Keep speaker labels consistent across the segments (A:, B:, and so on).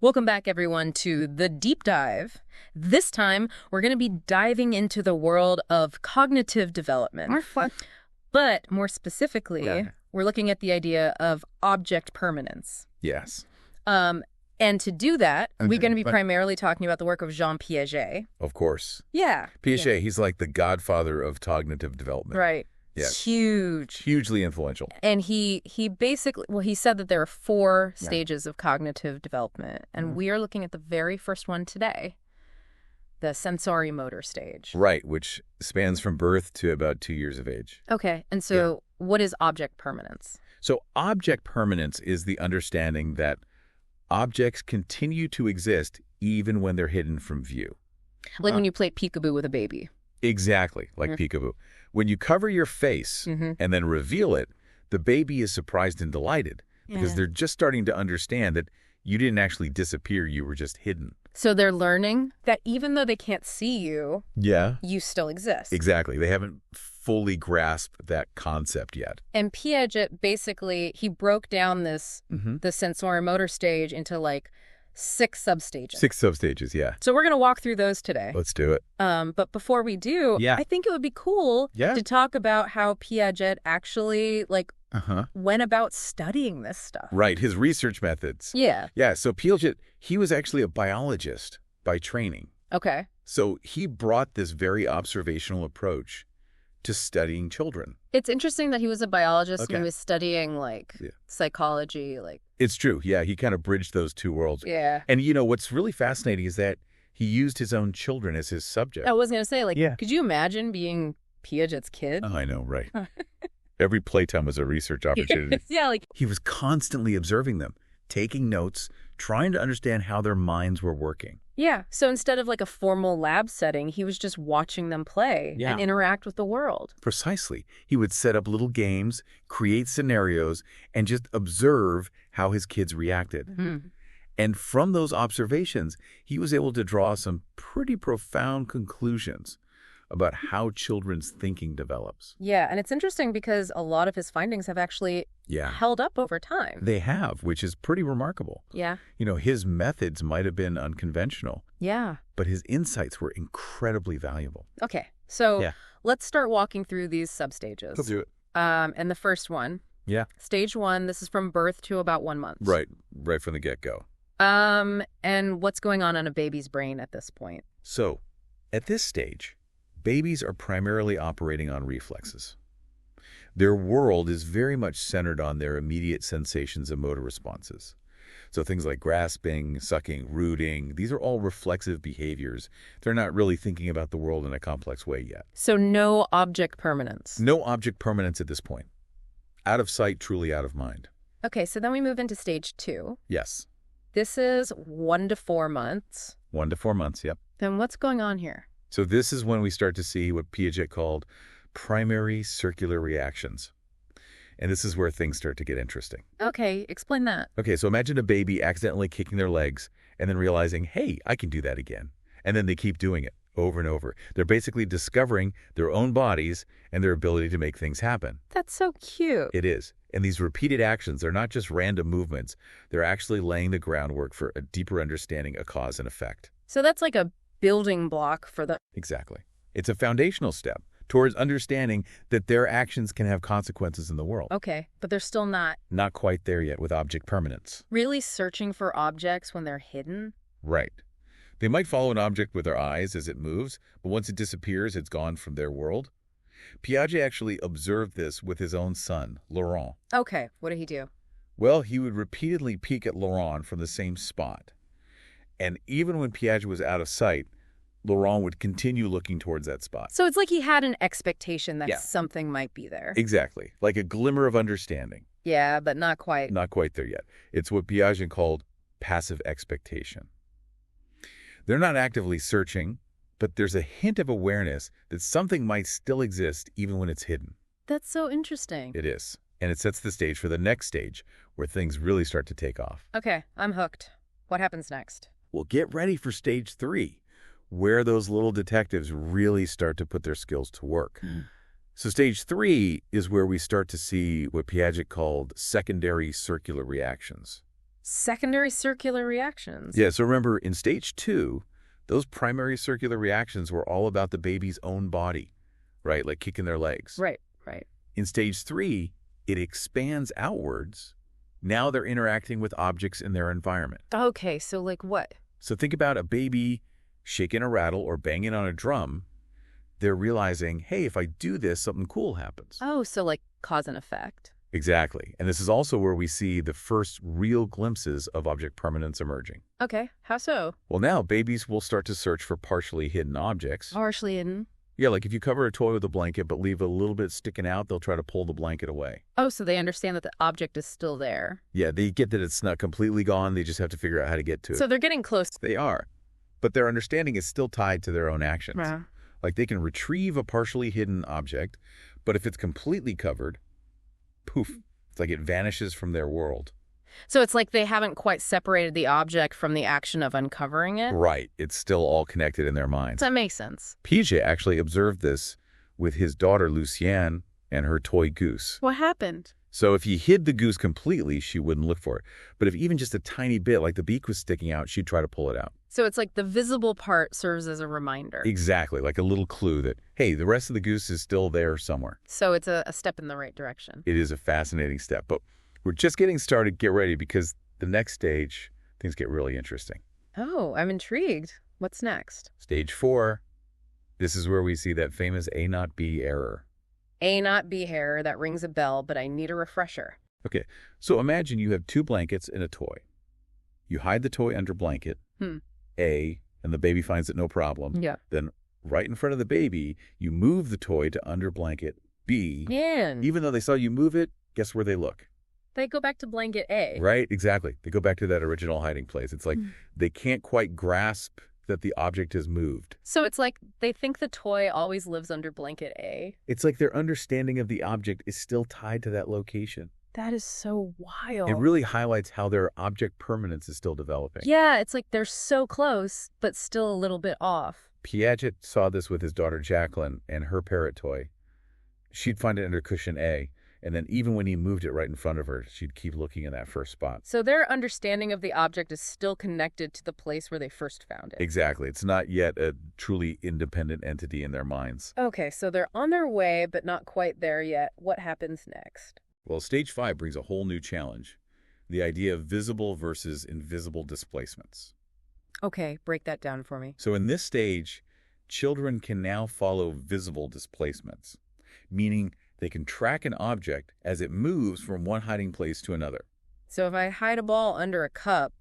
A: Welcome back, everyone, to The Deep Dive. This time, we're going to be diving into the world of cognitive development.
B: More fun.
A: But more specifically, we're looking at the idea of object permanence.
C: Yes.
A: And to do that,
C: Okay,
A: we're going to be primarily talking about the work of Jean Piaget.
C: Of course.
A: Yeah.
C: Piaget, he's like the godfather of cognitive development.
A: Right.
C: Yes.
A: It's huge.
C: Hugely influential.
A: And he basically, well, he said that there are four stages of cognitive development. And we are looking at the very first one today, the sensory-motor stage.
C: Right, which spans from birth to about 2 years of age.
A: Okay. And so what is object permanence?
C: So object permanence is the understanding that objects continue to exist even when they're hidden from view.
A: Like when you play peekaboo with a baby.
C: Exactly, like peekaboo. When you cover your face and then reveal it, the baby is surprised and delighted because they're just starting to understand that you didn't actually disappear, you were just hidden.
A: So they're learning that even though they can't see you, you still exist.
C: Exactly. They haven't fully grasped that concept yet.
A: And Piaget basically, he broke down this, the sensory-motor stage into like 6 substages.
C: 6 substages, yeah.
A: So we're going to walk through those today.
C: Let's do it.
A: But before we do, I think it would be cool to talk about how Piaget actually went about studying this stuff.
C: Right, his research methods.
A: Yeah.
C: Yeah, so Piaget, he was actually a biologist by training.
A: Okay.
C: So he brought this very observational approach to studying children.
A: It's interesting that he was a biologist and he was studying psychology,
C: It's true. Yeah, he kind of bridged those two worlds.
A: Yeah.
C: And you know, what's really fascinating is that he used his own children as his subject.
A: I was going to say, could you imagine being Piaget's kid?
C: Oh, I know, right. Every playtime was a research opportunity. He was constantly observing them, taking notes, trying to understand how their minds were working.
A: Yeah. So instead of a formal lab setting, he was just watching them play and interact with the world.
C: Precisely. He would set up little games, create scenarios, and just observe how his kids reacted. And from those observations, he was able to draw some pretty profound conclusions about how children's thinking develops.
A: Yeah, and it's interesting because a lot of his findings have actually held up over time.
C: They have, which is pretty remarkable.
A: Yeah.
C: You know, his methods might have been unconventional.
A: Yeah.
C: But his insights were incredibly valuable.
A: Okay, so let's start walking through these substages.
C: Let's do it.
A: And the first one.
C: Yeah.
A: Stage 1, this is from birth to about 1 month.
C: Right from the get-go.
A: And what's going on in a baby's brain at this point?
C: So, at this stage, babies are primarily operating on reflexes. Their world is very much centered on their immediate sensations and motor responses. So things like grasping, sucking, rooting, these are all reflexive behaviors. They're not really thinking about the world in a complex way yet.
A: So no object permanence.
C: No object permanence at this point. Out of sight, truly out of mind.
A: Okay, so then we move into stage 2.
C: Yes.
A: This is 1 to 4 months.
C: 1 to 4 months, yep.
A: Then what's going on here?
C: So this is when we start to see what Piaget called primary circular reactions. And this is where things start to get interesting.
A: Okay, explain that.
C: Okay, so imagine a baby accidentally kicking their legs and then realizing, hey, I can do that again. And then they keep doing it over and over. They're basically discovering their own bodies and their ability to make things happen.
A: That's so cute.
C: It is. And these repeated actions, they're not just random movements. They're actually laying the groundwork for a deeper understanding of cause and effect.
A: So that's like a building block for the...
C: Exactly. It's a foundational step towards understanding that their actions can have consequences in the world.
A: Okay, but they're still not...
C: Not quite there yet with object permanence.
A: Really searching for objects when they're hidden?
C: Right. They might follow an object with their eyes as it moves, but once it disappears, it's gone from their world. Piaget actually observed this with his own son, Laurent.
A: Okay, what did he do?
C: Well, he would repeatedly peek at Laurent from the same spot. And even when Piaget was out of sight, Laurent would continue looking towards that spot.
A: So it's like he had an expectation that something might be there.
C: Exactly. Like a glimmer of understanding.
A: Yeah, but not quite.
C: Not quite there yet. It's what Piaget called passive expectation. They're not actively searching, but there's a hint of awareness that something might still exist even when it's hidden.
A: That's so interesting.
C: It is. And it sets the stage for the next stage where things really start to take off.
A: Okay, I'm hooked. What happens next?
C: Well, get ready for stage 3, where those little detectives really start to put their skills to work. So stage 3 is where we start to see what Piaget called secondary circular reactions.
A: Secondary circular reactions.
C: Yeah, so remember, in stage 2, those primary circular reactions were all about the baby's own body, right? Like kicking their legs.
A: Right, right.
C: In stage 3, it expands outwards. Now they're interacting with objects in their environment.
A: Okay, so like what?
C: So think about a baby shaking a rattle or banging on a drum. They're realizing, hey, if I do this, something cool happens.
A: Oh, so like cause and effect.
C: Exactly. And this is also where we see the first real glimpses of object permanence emerging.
A: Okay, how so?
C: Well, now babies will start to search for partially hidden objects.
A: Partially hidden.
C: Yeah, like if you cover a toy with a blanket but leave a little bit sticking out, they'll try to pull the blanket away.
A: Oh, so they understand that the object is still there.
C: Yeah, they get that it's not completely gone. They just have to figure out how to get to it.
A: So they're getting close.
C: They are. But their understanding is still tied to their own actions.
A: Wow.
C: Like they can retrieve a partially hidden object, but if it's completely covered, poof, it's like it vanishes from their world.
A: So it's like they haven't quite separated the object from the action of uncovering it?
C: Right. It's still all connected in their minds.
A: That makes sense.
C: Piaget actually observed this with his daughter Lucienne and her toy goose.
A: What happened?
C: So if he hid the goose completely, she wouldn't look for it. But if even just a tiny bit, like the beak was sticking out, she'd try to pull it out.
A: So it's like the visible part serves as a reminder.
C: Exactly, like a little clue that, hey, the rest of the goose is still there somewhere.
A: So it's a step in the right direction.
C: It is a fascinating step. But we're just getting started. Get ready, because the next stage, things get really interesting.
A: Oh, I'm intrigued. What's next?
C: Stage 4, this is where we see that famous A not B error.
A: A not B error, that rings a bell, but I need a refresher.
C: Okay, so imagine you have 2 blankets and a toy. You hide the toy under blanket, A, and the baby finds it no problem.
A: Yeah.
C: Then right in front of the baby, you move the toy to under blanket B.
A: Man.
C: Even though they saw you move it, guess where they look?
A: They go back to blanket A.
C: Right, exactly. They go back to that original hiding place. It's like they can't quite grasp that the object has moved.
A: So it's like they think the toy always lives under blanket A.
C: It's like their understanding of the object is still tied to that location.
A: That is so wild.
C: It really highlights how their object permanence is still developing.
A: Yeah, it's like they're so close, but still a little bit off.
C: Piaget saw this with his daughter Jacqueline and her parrot toy. She'd find it under cushion A, and then even when he moved it right in front of her, she'd keep looking in that first spot.
A: So their understanding of the object is still connected to the place where they first found it.
C: Exactly. It's not yet a truly independent entity in their minds.
A: Okay, so they're on their way, but not quite there yet. What happens next?
C: Well, stage 5 brings a whole new challenge. The idea of visible versus invisible displacements.
A: Okay, break that down for me.
C: So in this stage, children can now follow visible displacements, meaning they can track an object as it moves from one hiding place to another.
A: So if I hide a ball under a cup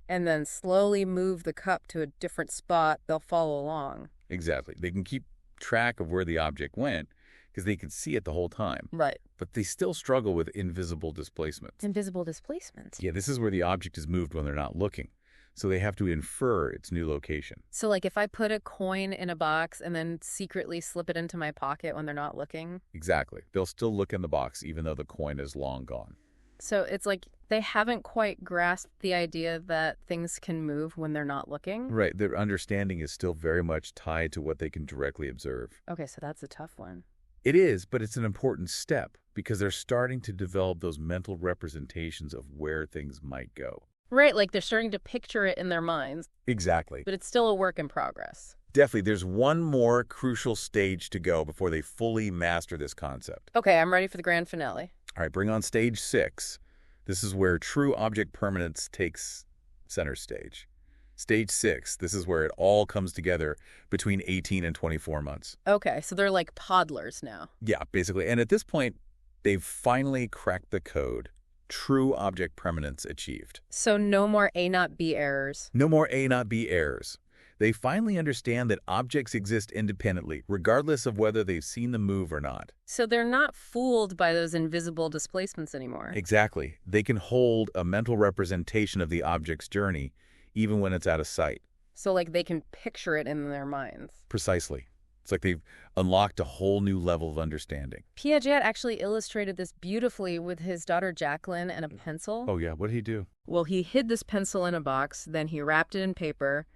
A: and then slowly move the cup to a different spot, they'll follow along.
C: Exactly. They can keep track of where the object went because they can see it the whole time.
A: Right.
C: But they still struggle with invisible displacements.
A: Invisible displacements.
C: Yeah, this is where the object is moved when they're not looking. So they have to infer its new location.
A: So like if I put a coin in a box and then secretly slip it into my pocket when they're not looking?
C: Exactly. They'll still look in the box even though the coin is long gone.
A: So it's like they haven't quite grasped the idea that things can move when they're not looking?
C: Right. Their understanding is still very much tied to what they can directly observe.
A: Okay, so that's a tough one.
C: It is, but it's an important step because they're starting to develop those mental representations of where things might go.
A: Right, like they're starting to picture it in their minds.
C: Exactly.
A: But it's still a work in progress.
C: Definitely. There's one more crucial stage to go before they fully master this concept.
A: Okay, I'm ready for the grand finale.
C: All right, bring on stage 6. This is where true object permanence takes center stage. Stage 6, this is where it all comes together between 18 and 24 months.
A: Okay, so they're like toddlers now.
C: Yeah, basically. And at this point, they've finally cracked the code. True object permanence achieved.
A: So no more A not B errors.
C: No more A not B errors. They finally understand that objects exist independently, regardless of whether they've seen them move or not.
A: So they're not fooled by those invisible displacements anymore.
C: Exactly. They can hold a mental representation of the object's journey, even when it's out of sight.
A: So like they can picture it in their minds.
C: Precisely. It's like they've unlocked a whole new level of understanding.
A: Piaget actually illustrated this beautifully with his daughter Jacqueline and a pencil.
C: Oh yeah, what did he do?
A: Well, he hid this pencil in a box, then he wrapped it in paper,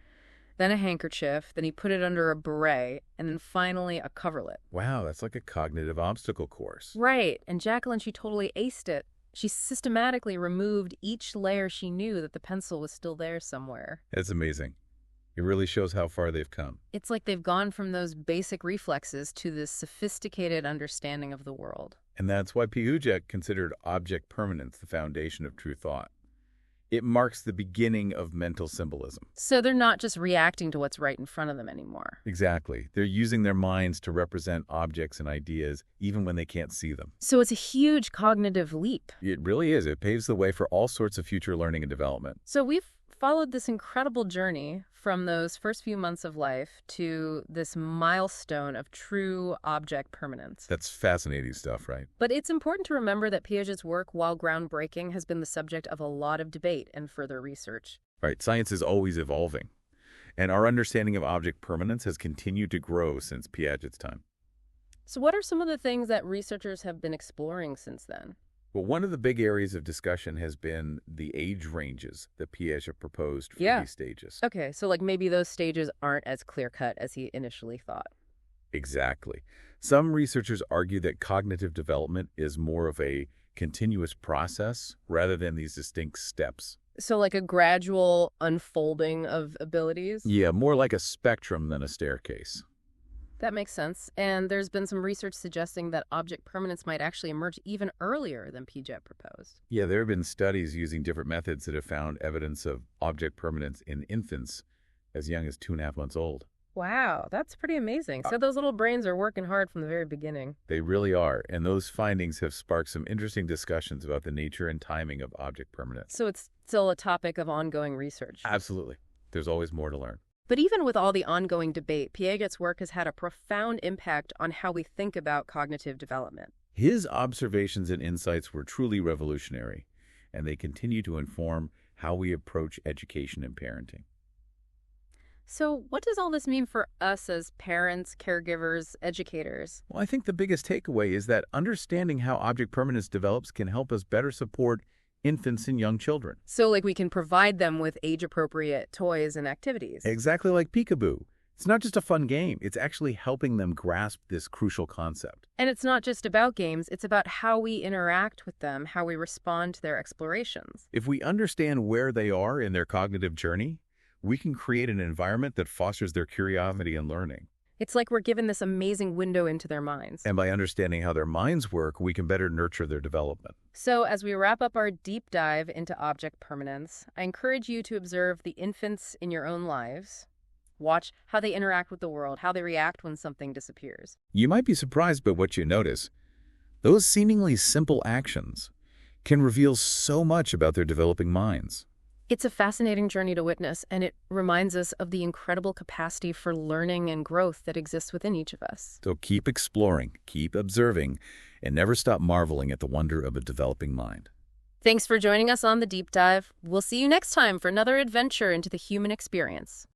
A: then a handkerchief, then he put it under a beret, and then finally a coverlet.
C: Wow, that's like a cognitive obstacle course.
A: Right, and Jacqueline, she totally aced it. She systematically removed each layer she knew that the pencil was still there somewhere.
C: It's amazing. It really shows how far they've come.
A: It's like they've gone from those basic reflexes to this sophisticated understanding of the world.
C: And that's why Piaget considered object permanence the foundation of true thought. It marks the beginning of mental symbolism.
A: So they're not just reacting to what's right in front of them anymore.
C: Exactly. They're using their minds to represent objects and ideas even when they can't see them.
A: So it's a huge cognitive leap.
C: It really is. It paves the way for all sorts of future learning and development.
A: So we've followed this incredible journey from those first few months of life to this milestone of true object permanence.
C: That's fascinating stuff, right?
A: But it's important to remember that Piaget's work, while groundbreaking, has been the subject of a lot of debate and further research.
C: Right. Science is always evolving. And our understanding of object permanence has continued to grow since Piaget's time.
A: So what are some of the things that researchers have been exploring since then?
C: Well, one of the big areas of discussion has been the age ranges that Piaget proposed for these stages.
A: Okay, so like maybe those stages aren't as clear-cut as he initially thought.
C: Exactly. Some researchers argue that cognitive development is more of a continuous process rather than these distinct steps.
A: So like a gradual unfolding of abilities?
C: Yeah, more like a spectrum than a staircase.
A: That makes sense. And there's been some research suggesting that object permanence might actually emerge even earlier than Piaget proposed.
C: Yeah, there have been studies using different methods that have found evidence of object permanence in infants as young as 2.5 months old.
A: Wow, that's pretty amazing. So those little brains are working hard from the very beginning.
C: They really are, and those findings have sparked some interesting discussions about the nature and timing of object permanence.
A: So it's still a topic of ongoing research.
C: Absolutely. There's always more to learn.
A: But even with all the ongoing debate, Piaget's work has had a profound impact on how we think about cognitive development.
C: His observations and insights were truly revolutionary, and they continue to inform how we approach education and parenting.
A: So what does all this mean for us as parents, caregivers, educators?
C: Well, I think the biggest takeaway is that understanding how object permanence develops can help us better support infants and young children.
A: So like we can provide them with age-appropriate toys and activities.
C: Exactly like peekaboo. It's not just a fun game. It's actually helping them grasp this crucial concept.
A: And it's not just about games. It's about how we interact with them, how we respond to their explorations.
C: If we understand where they are in their cognitive journey, we can create an environment that fosters their curiosity and learning.
A: It's like we're given this amazing window into their minds.
C: And by understanding how their minds work, we can better nurture their development.
A: So as we wrap up our deep dive into object permanence, I encourage you to observe the infants in your own lives. Watch how they interact with the world, how they react when something disappears.
C: You might be surprised by what you notice. Those seemingly simple actions can reveal so much about their developing minds.
A: It's a fascinating journey to witness, and it reminds us of the incredible capacity for learning and growth that exists within each of us.
C: So keep exploring, keep observing, and never stop marveling at the wonder of a developing mind.
A: Thanks for joining us on The Deep Dive. We'll see you next time for another adventure into the human experience.